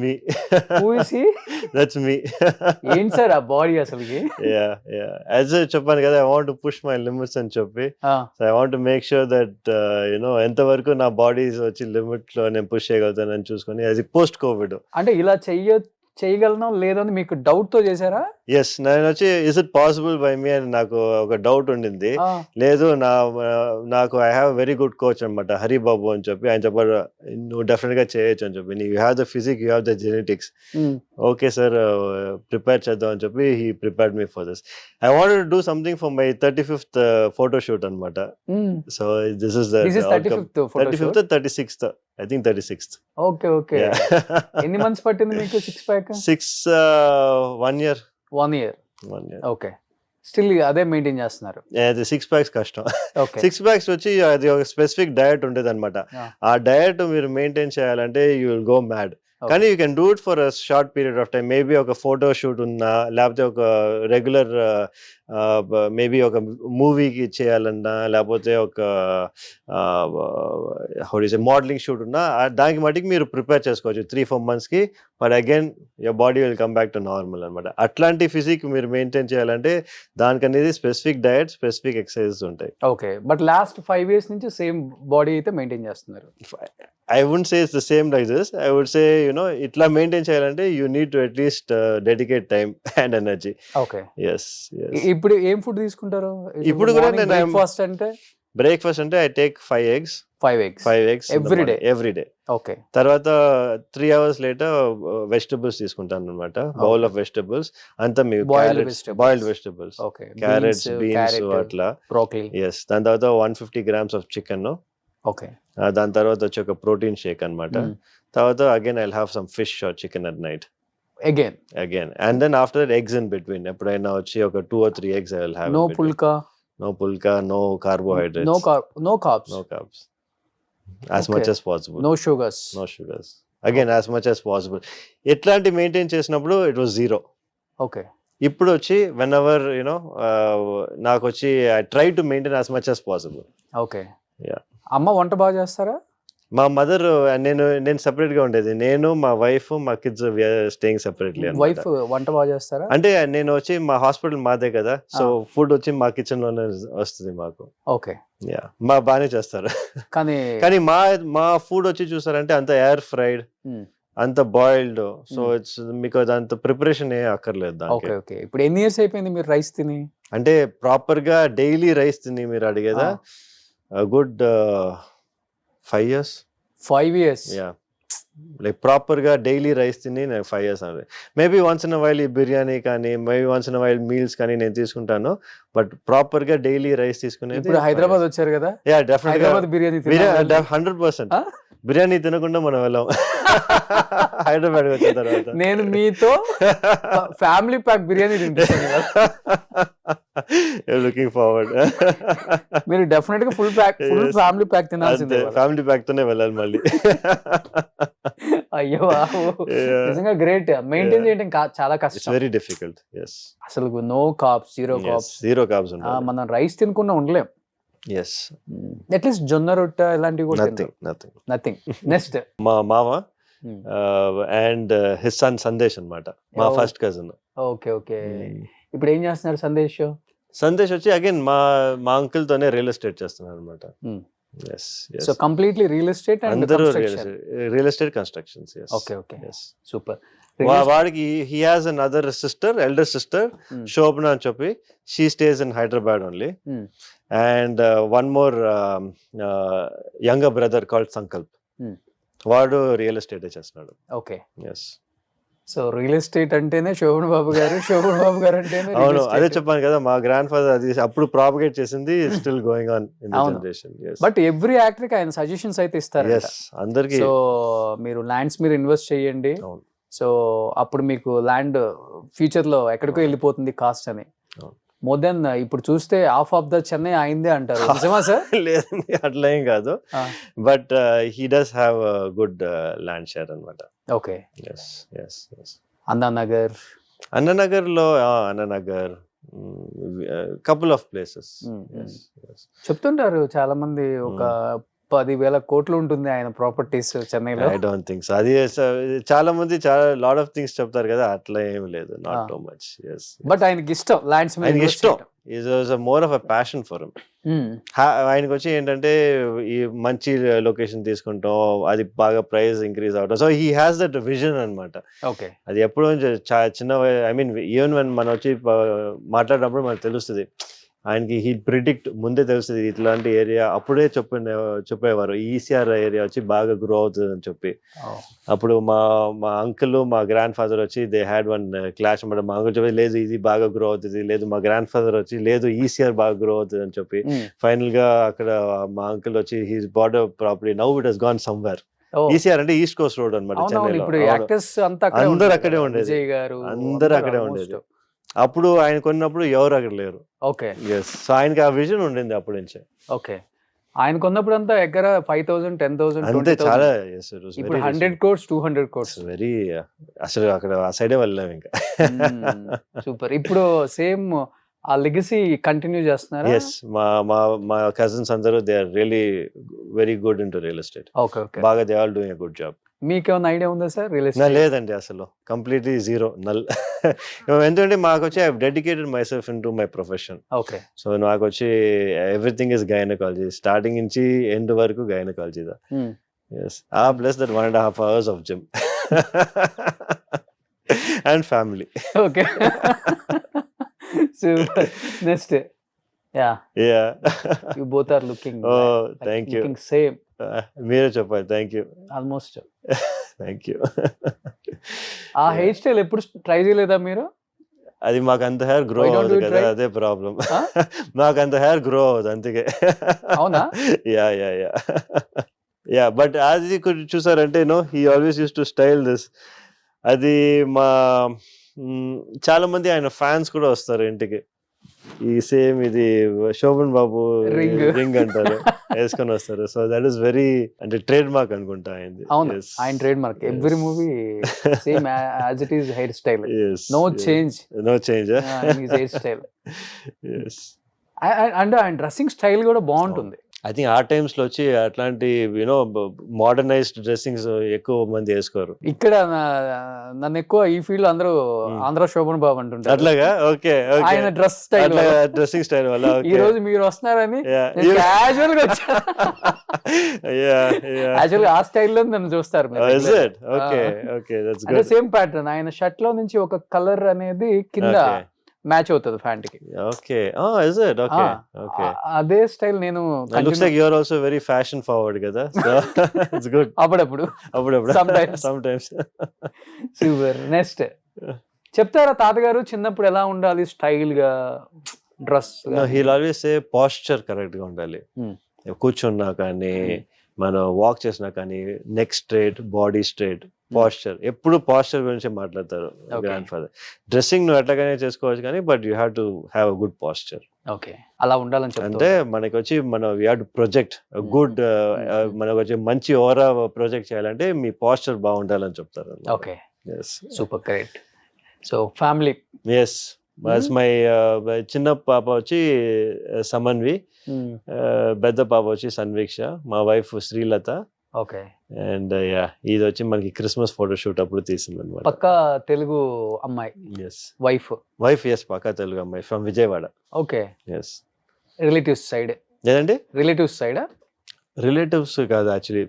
Me. Who is he? That's me. ఏంటి sir ఆ body అసలుకి? యాజ్ చెప్పాను కదా, I want to push my limits అని చెప్పి. So I want to make sure that ఎంతవరకు నా బాడీ వచ్చి లిమిట్ లో నేను పుష్ చేయగలుగుతానని చూసుకొని, అది పోస్ట్ కోవిడ్. అంటే ఇలా చేయగలనో లేదో అని మీకు డౌట్ తో చేశారా? ఎస్, నేను వచ్చి ఇస్ ఇట్ పాసిబుల్ బై మీ అని నాకు ఒక డౌట్ ఉండింది. ఆ, లేదు, నాకు I have very good coach అనమాట, హరిబాబు అని చెప్పి. ఆయన చెప్పారు, నువ్వు డెఫినెట్ గా చేయొచ్చు అని చెప్పి. You have the physique, you have the genetics. Um, okay sir, prepare చేద్దాం అని చెప్పి he prepared me for this. I wanted to do something for my 35th photo shoot అనమాట. Um. So this is the This is 35th photo shoot? 35th 36th, I think 36th. Okay okay. ఎన్ని months పట్టింది మీకు six pack? 1 year. 1 year. 1 year. Okay. Still అదే maintain చేస్తున్నారు? అది 6 packs కష్టం. Okay. 6 packs వచ్చి అది ఒక స్పెసిఫిక్ డయట్ ఉండేది అనమాట. ఆ డయట్ మీరు మెయింటైన్ చేయాలంటే యూ విల్ గో మ్యాడ్. కానీ you can do it for a short period of time. Maybe ఒక ఫోటో షూట్ ఉన్నా, లేకపోతే ఒక రెగ్యులర్ మేబీ ఒక మూవీకి చేయాలన్నా, లేకపోతే ఒక మోడలింగ్ షూట్ ఉన్నా, దానికి మటుకు మీరు ప్రిపేర్ చేసుకోవచ్చు 3-4 monthsకి. But again your body will come back to normal అనమాట. అట్లాంటి ఫిజిక్ మీరు మెయింటైన్ చేయాలంటే దానికి అనేది స్పెసిఫిక్ డయట్, స్పెసిఫిక్ ఎక్సర్సైజెస్ ఉంటాయి. ఓకే. బట్ లాస్ట్ 5 years నుంచి సేమ్ బాడీ అయితే మెయింటైన్ చేస్తున్నారు? I wouldn't say it's the same like this. I would say, itla maintain cheyalante you need to at least dedicate time and energy. Okay. Yes. ఇప్పుడు ఏం food తీసుకుంటారు? ఇప్పుడు కూడా నేను breakfast అంటే breakfast అంటే I take 5 eggs. 5 eggs every day. Okay. తర్వాత 3 hours later vegetables తీసుకుంటాను అనమాట. బౌల్ ఆఫ్ వెజిటబుల్స్ అంతా మీ boiled vegetables, okay. Carrots, beans అట్లా. బ్రోకలీ. ఎస్. దాని తర్వాత 150 grams of chicken. ఓకే. దాని తర్వాత వచ్చి ఒక ప్రోటీన్ షేక్ అనమాట. తర్వాత again I have some fish or chicken at night again and then after that eggs in between. ఎప్పుడైనా వచ్చి ఒక 2 or 3 eggs I will have. No phulka, no carbohydrates, no carbs, as much as possible. No sugars. Again as much as possible. ఎట్లాంటి maintain చేసినప్పుడు it was 0. Okay. ఇప్పుడు వచ్చి whenever నాకు వచ్చి I try to maintain as much as possible. Okay. Yeah. అమ్మ వంట బాగా చేస్తారా? మా మదర్, నేను సెపరేట్ గా ఉండేది. నేను, మా వైఫ్, మా కిడ్స్ స్టేయింగ్ సెపరేట్లీ. వైఫ్ వంట బాగా చేస్తారా? అంటే నేను వచ్చి మా హాస్పిటల్ మాదే కదా, సో ఫుడ్ వచ్చి మా కిచెన్ లోనే వస్తుంది మాకు. ఓకే. మా బానే చేస్తారు. కానీ మా ఫుడ్ వచ్చి చూసారంటే అంత ఎయిర్ ఫ్రైడ్, అంత బాయిల్డ్. సో ఇట్స్ మీకు అంత ప్రిపరేషన్ ఏ అక్కర్లేదు దానికి. ఓకే. ఇప్పుడు ఎన్ని ఇయర్స్ అయిపోయింది మీరు రైస్ తిని? అంటే ప్రాపర్ గా డైలీ రైస్ తిని మీరు అడిగేదా? Good 5 years. 5 years? Yeah. Like proper గా డైలీ రైస్ తిని నేను 5 years అంటే మేబీ వన్స్ ఇన్ వైల్ ఈ బిర్యానీ కానీ, maybe once in while meals కానీ నేను తీసుకుంటాను. బట్ ప్రాపర్ గా డైలీ రైస్ తీసుకునేది. ఇప్పుడు హైదరాబాద్ వచ్చారు కదా, డెఫినెట్లీ బిర్యానీ 100%. బిర్యానీ తినకుండా మనం వెళ్ళాం హైదరాబాద్ వచ్చిన తర్వాత. నేను మీతో ఫ్యామిలీ ప్యాక్ బిర్యానీ తింటాను కదా. Looking forward. మీరు డెఫినెట్ గా ఫుల్ ఫ్యామిలీ ప్యాక్ తినాల్సిందే. ఫ్యామిలీ ప్యాక్ తోనే వెళ్ళాలి మళ్ళీ. అయ్యో నిజంగా గ్రేట్. మెయింటైన్ చేయడం చాలా కష్టం. Very difficult. అసలు నో కార్బ్స్, జీరో కార్బ్స్. మనం రైస్ తినకుండా ఉండలేం. అట్లీస్ట్ జొన్న రొట్టె ఇలాంటివి కూడా నథింగ్. నెక్స్ట్ మా మామ అండ్ హిస్ సన్ సందేశ్ అన్నమాట, మా ఫస్ట్ కజిన్. ఓకే. ఇప్పుడు ఏం చేస్తున్నారు సందేశ్ వచ్చి అగైన్ మా అంకుల్ తోనే రియల్ ఎస్టేట్ చేస్తున్నారు అనమాట. So completely real estate and real estate constructions. Okay. Super. వాడికి he has another sister, elder sister Shobhana అని చెప్పి. She stays in Hyderabad only. And one more younger brother called Sankalp. వాడు రియల్ ఎస్టేట్ చేస్తున్నాడు. Okay. So real estate అంటేనే శోభన్ బాబు గారు అంటేనే. అవును, అదే చెప్పాను కదా, మా గ్రాండ్ ఫాదర్ అది అప్పుడు ప్రాపగేట్ చేసింది. Still going on in the generation. But every actor కి ఆయన సజెషన్స్ అయితే ఇస్తారు అందరికి. సో మీరు ల్యాండ్స్ మీరు ఇన్వెస్ట్ చేయండి, సో అప్పుడు మీకు ల్యాండ్ ఫ్యూచర్ లో ఎక్కడికో వెళ్ళిపోతుంది కాస్ట్ అని. మోర్ దెన్ ఇప్పుడు చూస్తే హాఫ్ ఆఫ్ ద చెన్నై అయిందే అంటారు. నిజమా సార్? లేదండి, అట్లా ఏం కాదు. But he does have good land share అన్నమాట. ఓకే. అన్నానగర్ లో కపుల్ ఆఫ్ ప్లేసెస్ చెప్తుంటారు చాలా మంది. ఒక 10,000 కోట్లు ఉంటుంది ఆయన ప్రాపర్టీస్ చెన్నైలో. I don't think so. అది చాలా మంది చాలా లాట్ ఆఫ్ థింగ్స్ చెప్తారు కదా, అట్లా ఏం లేదు, నాట్ టూ మచ్. బట్ ఆయనకి ఇష్టం ల్యాండ్స్ మీద ఆయనకి invest ఇష్టం. చేయడం. Is more of a passion for him. ఆయనకు వచ్చి ఏంటంటే ఈ మంచి లొకేషన్ తీసుకుంటాం, అది బాగా ప్రైస్ ఇంక్రీజ్ అవడం. So he has that vision అన్నమాట. ఓకే. అది ఎప్పుడు చిన్న ఐ మీన్ ఈవెన్ వెన్ మనం వచ్చి మాట్లాడినప్పుడు మనకు తెలుస్తుంది, ఆయనకి హీ ప్రిడిక్ట్ ముందే తెలుస్తుంది ఇట్లాంటి ఏరియా. అప్పుడే చెప్పేవారు ఈసీఆర్ ఏరియా వచ్చి బాగా గ్రో అవుతుంది అని చెప్పి. అప్పుడు మా అంకుల్ మా గ్రాండ్ ఫాదర్ వచ్చి దే హ్యాడ్ వన్ క్లాష్ అనమాట. మా అంకుల్ చెప్పి లేదు ఇది బాగా గ్రో అవుతుంది, లేదు మా గ్రాండ్ ఫాదర్ వచ్చి లేదు ఈసీఆర్ బాగా గ్రో అవుతుంది అని చెప్పి. ఫైనల్ గా అక్కడ మా అంకుల్ వచ్చి he's bought property, now it has gone somewhere. ECR అంటే ఈస్ట్ కోస్ట్ రోడ్ అనమాట చెన్నైలో. అందరూ అక్కడే ఉండేది, అందరూ అక్కడే ఉండేది. అప్పుడు ఆయన కొన్నప్పుడు ఎవరు అక్కడ లేరు. ఓకే. సో ఆయనకి ఆ విజన్ ఉండింది అప్పటి నుంచే. ఓకే. ఆయన కొన్నప్పుడు అంతా ఎక్కడ 5,000, 10,000, అంతే చాలా. ఇప్పుడు 100 crores, 200 crores. వెరీ అసలు అక్కడ ఆ సైడే వెళ్ళాం ఇంకా. సూపర్. ఇప్పుడు సేమ్ ఆ లెగసీ కంటిన్యూ చేస్తున్నారా? ఎస్, మా కజిన్స్ అందరూ they are really very good into real estate. Okay. Okay. బాగా they all doing a good job. మీకేమైనా ఐడియా ఉందా సార్ రియల్ ఎస్టేట్? లేదండి, అసలు కంప్లీట్లీ జీరో, నల్. ఎందుకంటే మాకు వచ్చి I dedicated myself into my profession. Okay. So నాకు వచ్చి ఎవ్రీథింగ్ ఇస్ గైనకాలజీ, స్టార్టింగ్ నుంచి ఎండ్ వరకు gynaecology. Yes, plus that 1.5 hours of gym and family. Okay. Super. Next ya you both are looking thank you. Same. మీరే చెప్పాలి. Thank you. Almost. Thank you. ఆ hair style ఎప్పుడు try చేయలేదా మీరు? అది మాకు అంత హెయిర్ గ్రో అవ్వదు కదా, అదే ప్రాబ్లం. మాకు అంత హెయిర్ గ్రో అవ్వదు అందుకే. అవునా? యా బట్ అది చూసారంటే he always use to style this. అది చాలా మంది ఆయన ఫ్యాన్స్ కూడా వస్తారు ఇంటికి. ఈ సేమ్ ఇది శోభన్ బాబు రింగ్ అంటారు, వేసుకొని వస్తారు. సో దట్ ఈస్ వెరీ అంటే ట్రేడ్ మార్క్ అనుకుంటా అయింది. అవును, ఆయన trade mark. Every movie same as it is hair style. No change his hair style. And ఆయన డ్రెస్సింగ్ స్టైల్ కూడా బాగుంటుంది. ఐ థింక్ ఆ టైమ్స్ లో వచ్చి అట్లాంటి మోడర్నైజ్డ్ డ్రెస్సింగ్స్ ఎక్కువ మంది వేసుకోరు. ఇక్కడ నన్ను ఎక్కువ ఈ ఫీల్డ్ అందరూ ఆంధ్ర శోభన్ బాబు అంటుంటారు. అట్లాగా? ఓకే. ఆయన డ్రెస్ స్టైల్, డ్రెస్సింగ్ స్టైల్ వల్ల ఈ రోజు మీరు వస్తున్నారని క్యాజువల్ గా వచ్చాను. యాక్చువల్గా ఆ స్టైల్లో నన్ను చూస్తారు. అంటే సేమ్ ప్యాటర్న్. ఆయన షర్ట్ లో నుంచి ఒక కలర్ అనేది కింద మ్యాచ్ అవుతుంది ఫ్యాంట్ కి. Okay. Is it? Okay. Okay. అదే స్టైల్ నేను. Looks like you are also very fashion forward కదా. So it's good. అప్పుడప్పుడు సమ్ టైమ్స్. సూపర్. నెక్స్ట్ చెప్తారా తాతగారు చిన్నప్పుడు ఎలా ఉండాలి స్టైల్ గా dress? He will always say posture correct గా ఉండాలి. కూర్చున్నా కానీ మనం వాక్ చేసినా కానీ neck straight, body straight, posture. ఎప్పుడు పోస్చర్ గురించి మాట్లాడతారు గ్రాండ్ ఫాదర్. డ్రెస్సింగ్ నువ్వు ఎట్లాగైనా చేసుకోవచ్చు కానీ but you have to have a good posture. Okay, అలా ఉండాలని అంటే మనకి వచ్చి మనం we have to project good, మనకు వచ్చి మంచి ఓవరా ప్రొజెక్ట్ చేయాలంటే మీ పోస్చర్ బాగుండాలని చెప్తారు. Okay, super, great. So family. Yes, my చిన్న పాప వచ్చి సమన్వి, పెద్ద పాప వచ్చి సన్వీక్ష, మా వైఫ్ శ్రీలత. ఓకే. అండ్ ఇది వచ్చి మనకి క్రిస్మస్ ఫోటోషూట్ అప్పుడు తీసింది అనమాట. పక్కా తెలుగు అమ్మాయి. ఎస్, వైఫ్ ఎస్, పక్కా తెలుగు అమ్మాయి, from Vijayawada. Okay. Yes. Relatives side? లేదండి, రిలేటివ్స్ సైడ్. రిలేటివ్స్ కాదు, యాక్చువల్లీ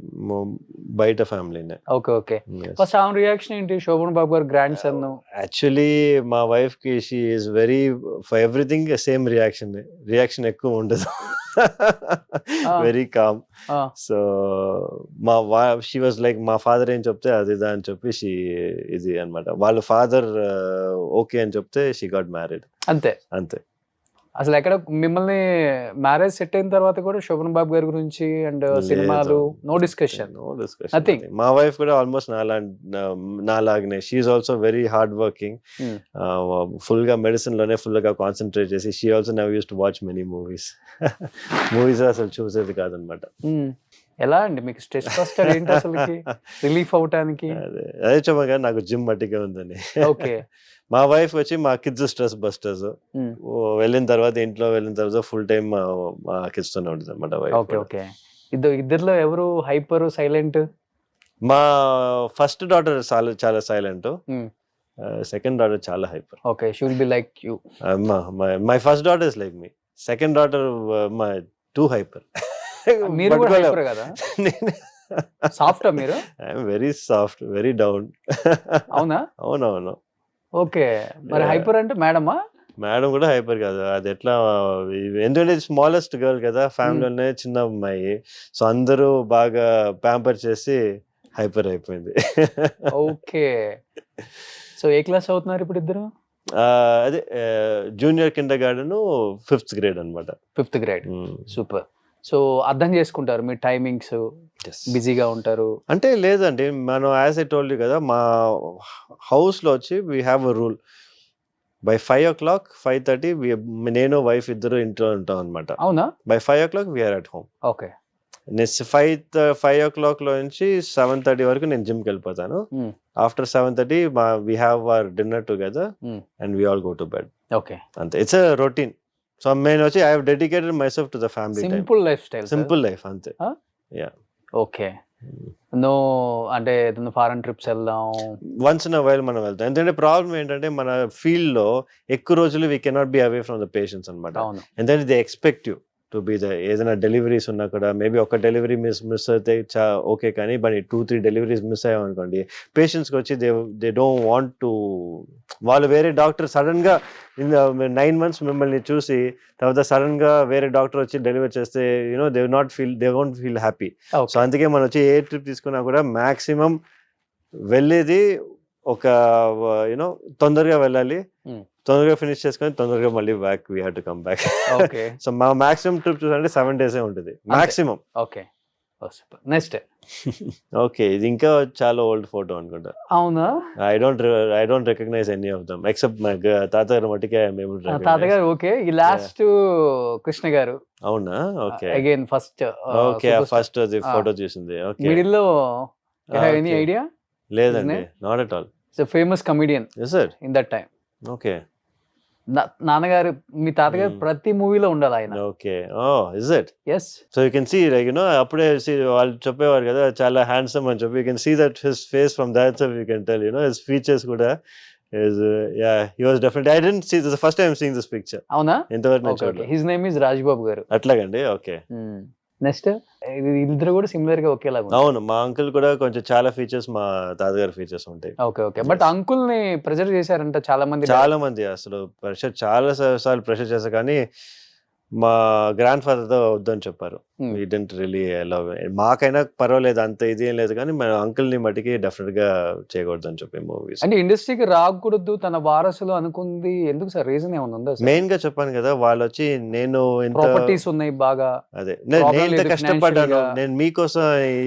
బయట ఫ్యామిలీనే. ఓకే. ఓకే. ఫస్ట్ ఆమె రియాక్షన్ ఏంటి? Shoban Babu garu grandson. Actually మా వైఫ్ కి she is very for everything same reaction ఎక్కువ ఉండదు. Very calm. So she was like మా ఫాదర్ ఏం చెప్తే అది ఇదా అని చెప్పి షీ ఇది అనమాట. వాళ్ళ ఫాదర్ ఓకే అని చెప్తే షీ గాట్ మ్యారీడ్. అంతే. అసలు ఎక్కడ మిమ్మల్ని మ్యారేజ్ సెట్ అయిన తర్వాత కూడా శోభన్ బాబు గారి గురించి అండ్ సినిమాలు నో డిస్కషన్. నథింగ్. మా వైఫ్ కూడా ఆల్మోస్ట్ నాలాగనే. She is also very hard working. Full గా మెడిసిన్ లోనే ఫుల్ గా కాన్సన్ట్రేట్ చేసి she also never used to watch many movies అసలు చూసేది కాదనమాట. ఎలా అండి మీకు స్ట్రెస్ బస్టర్ ఏంటి అసలు రిలీఫ్ అవటానికి? అదే చెప్పగా నాకు జిమ్ మట్టిగా ఉందని. ఓకే. మా వైఫ్ వచ్చి మా కిడ్స్ స్ట్రెస్ బస్టర్స్. ఇంట్లో వెళ్ళిన తర్వాత ఫుల్ టైం మా కిడ్స్ తోనే ఉంటుంది అనమాట వైఫ్. ఓకే. ఓకే. ఇద్దరిలో ఎవరు హైపర్ సైలెంట్? మా ఫస్ట్ డాటర్ చాలా సైలెంట్, సెకండ్ డాటర్ చాలా hyper. Okay, she will be like you. My first daughter is like me, second daughter my two hyper. మీరు కూడా హైపర్ కదా? సాఫ్టా మీరు? I'm very soft, very down. అవునా? అవునవును. Okay, మరి హైపర్ అంటే మేడమా? మేడం కూడా హైపర్ కాదు, అది ఎట్లా, ఎందుకంటే స్మాలెస్ట్ గర్ల్ కదా ఫ్యామిలీలోనే, చిన్న అమ్మాయి, సో అందరూ బాగా ప్యాంపర్ చేసి హైపర్ అయిపోయింది. ఓకే, సో ఏ క్లాస్ అవుతున్నారు ఇప్పుడు ఇద్దరు? అదే junior Kinder garden, 5th grade అనమాట. 5th grade. సూపర్. సో అర్థం చేసుకుంటారు మీ టైమింగ్స్, బిజీగా ఉంటారు అంటే? లేదండి, మనం యాజ్ ఐ టోల్డ్ యూ కదా, మా హౌస్లో వచ్చి we have a rule, by 5 o'clock 5:30 నేను వైఫ్ ఇద్దరు ఇంట్లో ఉంటాం అనమాట. అవునా? By 5 o'clock we're at home. Okay. Next 5 o'clock లో నుంచి 7:30 వరకు నేను జిమ్కి వెళ్ళిపోతాను. After 7:30 we have our dinner together and we all go to bed. Okay, అంతే, ఇట్స్ అ రొటీన్. సో నేను వచ్చి I have dedicated myself to the family. Simple lifestyle. Simple life అంతే. యా. ఓకే. నో అంటే ఏదైనా foreign trips వెళ్దాం once in a while మనం వెళ్తాం. ఎందుకంటే ప్రాబ్లం ఏంటంటే మన ఫీల్డ్ లో ఎక్కువ రోజులు we cannot be away from the patients అనమాట. ఎందుకంటే they expect you to be the, ఏదైనా డెలివరీస్ ఉన్నా కూడా మేబీ ఒక డెలివరీ మిస్ అయితే ఓకే, కానీ బట్ 2-3 డెలివరీస్ మిస్ అయ్యామనుకోండి, పేషెంట్స్కి వచ్చి దే డోంట్ వాంట్ టు, వాళ్ళు వేరే డాక్టర్ సడన్గా 9 months మిమ్మల్ని చూసి తర్వాత సడన్గా వేరే డాక్టర్ వచ్చి డెలివరీ చేస్తే they won't feel happy. So అందుకే మనం వచ్చి ఏ ట్రిప్ తీసుకున్నా కూడా మ్యాక్సిమం వెళ్ళేది ఒక తొందరగా వెళ్ళాలి, తొందరగా ఫినిష్ చేసుకొని తొందరగా మళ్ళీ back we have to come back. So మా మాక్సిమం ట్రిప్ చూసారంటే 7 days ఉంటుంది మాక్సిమం. Okay, next. ఓకే, ఇది ఇంకా చాలా ఓల్డ్ ఫోటో అనుకుంటా. అవునా? I don't recognise any of them except my తాతగారు మట్టికే తాతగారు. ఓకే, ఈ లాస్ట్ కృష్ణ గారు. అవునా? Okay, again first. Okay, first అది ఫోటో చూసింది. ఓకే, మిడిల్ లో ఎనీ ఐడియా? లేదండి, not at all. It's a famous comedian in that time. Okay, నాన్నగారు, మీ తాతగారు ప్రతి మూవీలో ఉండాలి ఆయన. Okay, oh is it? yes, so you can see, like అప్పుడే వాళ్ళు చెప్పేవారు కదా చాలా హ్యాండ్సమ్ అని చెప్పి, you can see that his face from that so you can tell his features కూడా is yeah, he was definitely, I didn't see this, the first time seeing this picture. అవునా? ఎంతవరకు నేను చూడలేదు. his name is Rajbabu garu. అట్లాగండి. Okay, next. ఇద్దరు కూడా similar గా ఒకేలాగా. అవును, మా అంకుల్ కూడా కొంచెం చాలా ఫీచర్స్ మా తాతగారి ఫీచర్స్ ఉంటాయి. Okay, okay. బట్ అంకుల్ ని ప్రెషర్ చేశారంట చాలా మంది. అసలు ప్రెషర్ చాలా సార్లు ప్రెషర్ చేశారు, కానీ మా గ్రాండ్ ఫాదర్ తో వద్దని చెప్పారు. We didn't really allow. మాకైనా పర్వాలేదు, అంత ఇది ఏం లేదు, కానీ మన అంకుల్ ని మటుకి డెఫినెట్ గా చేయకూడదు అని చెప్పి మూవీస్. అంటే ఇండస్ట్రీకి రాకూడదు తన వారసులు అనుకుంది ఎందుకు సార్? రీజన్ ఏమైనా ఉందా? మెయిన్ గా చెప్పాను కదా, వాళ్ళు వచ్చి నేను ప్రాపర్టీస్ ఉన్నాయి బాగా, అదే నేను ఇంత కష్టపడ్డాను, నేను మీకోసం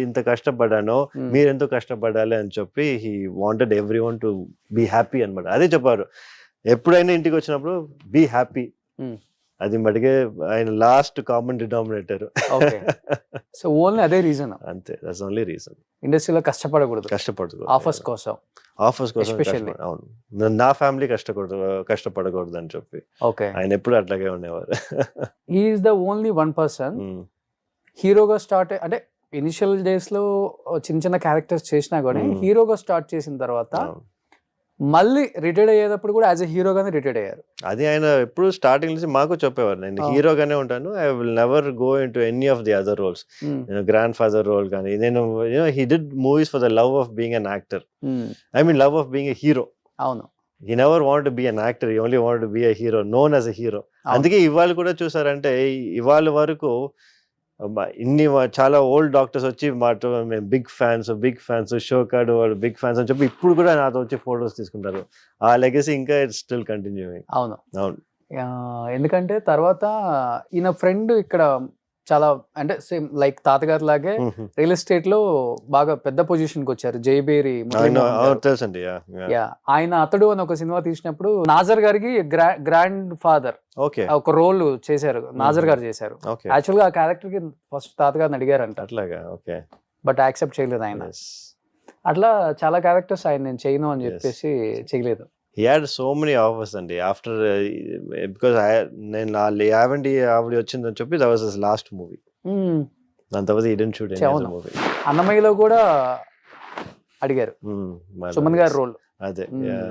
ఇంత కష్టపడ్డాను, మీరు ఎంతో కష్టపడాలి అని చెప్పి he wanted everyone to be happy అన్నమాట. అదే చెప్పారు, ఎప్పుడైనా ఇంటికి వచ్చినప్పుడు బీ హ్యాపీ. అది మటుకే ఆయన last common denominator. So only అదే రీజన్? అంతే, దట్స్ ఓన్లీ రీజన్. ఇండస్ట్రీలో కష్టపడకూడదు ఆఫర్స్ కోసం. అవును, నా ఫ్యామిలీ కష్టపడకూడదు అని చెప్పి ఆయన ఎప్పుడు అట్లాగే ఉండేవారు. He is the only one person హీరోగా స్టార్ట్, అంటే ఇనిషియల్ డేస్ లో చిన్న చిన్న క్యారెక్టర్స్ చేసినా కూడా హీరోగా స్టార్ట్ చేసిన తర్వాత మళ్ళీ రిటైర్డ్ అయ్యేటప్పుడు కూడా యాజ్ ఎ హీరోగానే రిటైర్డ్ అయ్యారు. అది ఆయన ఎప్పుడు స్టార్టింగ్ నుంచి మాకు చెప్పేవారు, నేను హీరోగానే ఉంటాను, I will never go into any of the other roles. Grandfather role కానీ, నేను he did movies for the love of being an actor, I mean love of being a hero. అవును, he never wanted to be an actor, he only wanted to be a hero, known as a hero. అందుకే ఇవాళ కూడా చూసారంటే ఇవాళ వరకు ఇన్ని చాలా old doctors వచ్చి మాతో మేము బిగ్ ఫ్యాన్స్ షోకార్డ్ వాళ్ళు బిగ్ ఫ్యాన్స్ అని చెప్పి ఇప్పుడు కూడా నాతో వచ్చి ఫొటోస్ తీసుకుంటారు. ఆ లెగసీ ఇంకా ఇట్స్ స్టిల్ కంటిన్యూయింగ్. అవును, ఎందుకంటే తర్వాత ఈయన ఫ్రెండ్ ఇక్కడ చాలా, అంటే సేమ్ లైక్ తాతగారు లాగే రియల్ ఎస్టేట్ లో బాగా పెద్ద పొజిషన్ కి వచ్చారు, జైబేరి. ఆయన అతడు అని ఒక సినిమా తీసినప్పుడు నాజర్ గారికి గ్రాండ్ ఫాదర్ ఒక రోల్ చేశారు, నాజర్ గారు చేశారు. యాక్చువల్ గా ఆ క్యారెక్టర్ కి ఫస్ట్ తాతగారిని అడిగారంట, బట్ యాక్సెప్ట్ చేయలేదు ఆయన. అట్లా చాలా క్యారెక్టర్స్ ఆయన నేను చేయను అని చెప్పేసి చేయలేదు. He had so many offers అండి after because నేను యావండి ఆవిడ వచ్చిందని చెప్పి that was his last movie. దాని తర్వాత ఈ డెంట్ షూట్ అవును. మూవీ. అన్నమయ్యలో కూడా అడిగారు సుమన్ గారి రోల్. అదే మ్మ్.